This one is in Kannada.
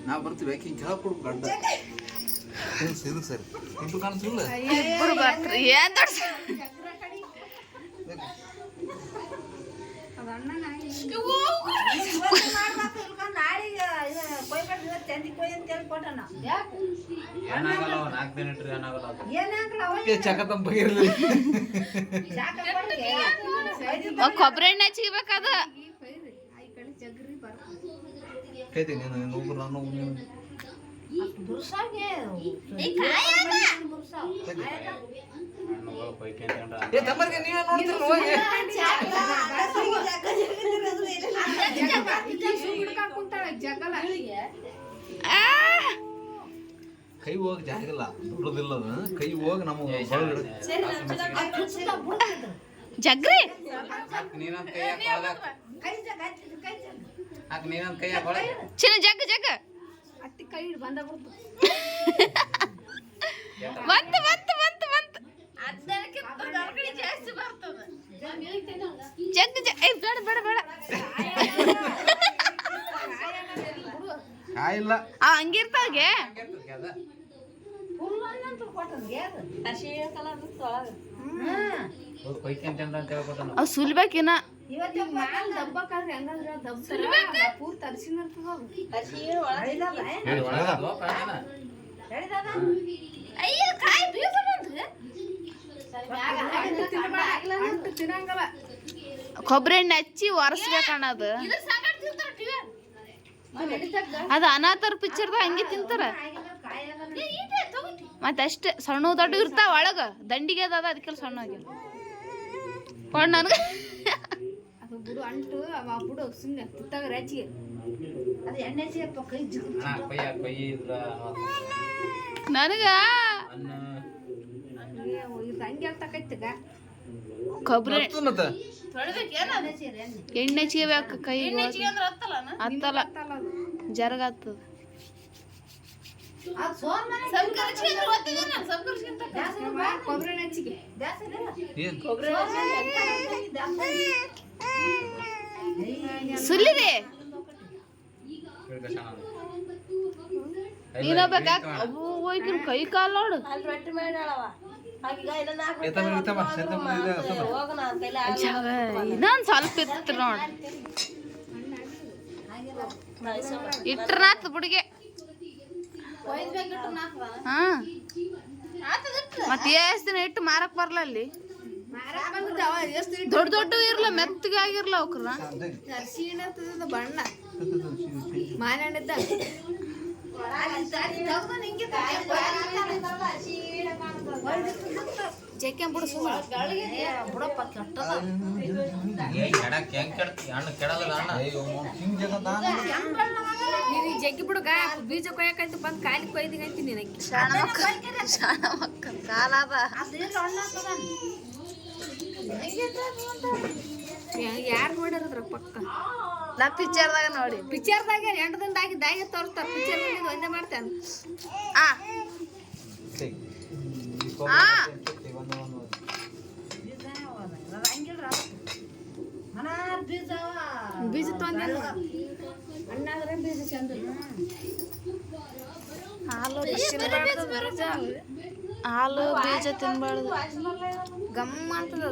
ನಾವು ಬರ್ತೀವಿ ಯಾಕೆ ಹಿಂಗೆ ಕೆಳಗೆ ಕೊಡ್ಬೇಕು ಅಡ್ಡ ಇದು ಸರಿ ಇಂಟು ಕಾಣಿಸಿಲ್ಲ ಇಬ್ಬರು ಬರ್ತ್ರಿ ಏನ್ ದೊಡ್ಡ ಕೊಬ್ಬರಿ ಎಣ್ಣೆ ಹಚ್ಚಿಬೇಕದ ಕೈ ಹೋಗಿ ಜಾಗಿಲ್ಲ ದೊಡ್ಡದಿಲ್ಲ ಕೈ ಹೋಗಿ ನಮಗೆ ಜಗ್ರಿ ಚಿನ್ನ ಜಗ್ ಜಗ್ ಅತ್ತಿ ಕೈ ಬಂದ ಬಿಡ್ತು ಬಂತು ಬಂತು ಬಂತು ಬಂತು ಜಗ್ ಜಗ್ ಏ ಬೇಡ ಬೇಡ ಬೇಡ ಕಾಯಿಲ್ಲ ಹಂಗಿರ್ತಾವೆ ಅವ್ ಸುಲ್ಬೇಕಿನ ಕೊಬ್ಬರಿ ಎಣ್ಣೆ ಹಚ್ಚಿ ಒರೆಸ್ಬೇಕನ್ನೋದು ಅದು ಅನಾಥರ ಪಿಕ್ಚರ್ದಾಗ ಹಂಗೆ ತಿಂತಾರ ಮತ್ತೆ ಅಷ್ಟೇ ಸಣ್ಣ ದೊಡ್ಡ ಇರ್ತಾವ ಒಳಗ ದಂಡಿಗೆ ಅದ ಅದಕ್ಕೆಲ್ಲ ಸಣ್ಣ ಆಗಿಲ್ಲ ಕೊಂಡು ನನಗೆ ಅದು ಬಿಡು ಅಂಟು ಅವ ಬಿಡು ಸುಮ್ಮನೆ ತಿತ್ತಾಗ ರಾಚಿಗೆ ಅದು ಎಣ್ಣೆ ಸೇರ್ಪ ಕೈ ನನಗ ಇದು ಹಂಗೆ ಹೇಳ್ತಕೈತಗ ಕೊಬ್ಬರಿ ಎಣ್ಣೆ ಹಚ್ಕೋಬೇಕು ಕೈ ಹತ್ತಲ್ಲ ಜರಗ ಹತ್ತದ ಕೊಬ್ಬರಿ ಹಚ್ಚಿಗೆ ಸುಲ್ಲಿದೆ ನೀನೋಗ್ಬೇಕಾ ಹೋಯ್ಕಿನ ಕೈ ಕಾಲು ನೋಡು ಇನ್ನೊಂದು ಸ್ವಲ್ಪ ಇತ್ತು ನೋಡು ಇಟ್ರನಾತ್ ಬುಡಿಗೆ ಹಾ ಮತ್ತೆ ಎಷ್ಟು ದಿನ ಇಟ್ಟು ಮಾರಕ್ ಬರ್ಲ ಅಲ್ಲಿ ದೊಡ್ಡ ದೊಡ್ಡ ಇರ್ಲ ಮೆತ್ತಗೆ ಆಗಿರ್ಲ ಅವ್ಕ್ರ ಬಣ್ಣ ಮಾನಣ್ಣಿದ್ದ ಜಕ್ಕೆ ಬಿಡು ಬಿಡಪ್ಪ ನೀನು ಜಗ್ಗಿ ಬಿಡುಗ ಬೀಜ ಕೊಯ್ಯಕಂತ ಬಂದು ಕಾಲಿ ಕೊಯ್ದಿಗಂತಿ ನಿನಕ್ಕೆ ಕಾಲದ ಯಾರು ನೋಡಿರದ್ರ ಪಕ್ಕ ನಾ ಪಿಕ್ಚರ್ದಾಗ ನೋಡಿ ಪಿಕ್ಚರ್ದಾಗ 8 ದಿನದಾಗಿ ದಾಗಿ ತೋರಿಸ್ತಾರ ಪಿಕ್ಚರ್ ಒಂದೇ ಮಾಡ್ತಾನೆ ಬೀಜ ತೊಂದ ಅಣ್ಣಾದ್ರೆ ಬೀಜ ಚಂದ ಹಾಲು ಬೀಜ ತಿನ್ಬಾರ್ದು ಗಮ್ಮ ಅಂತದ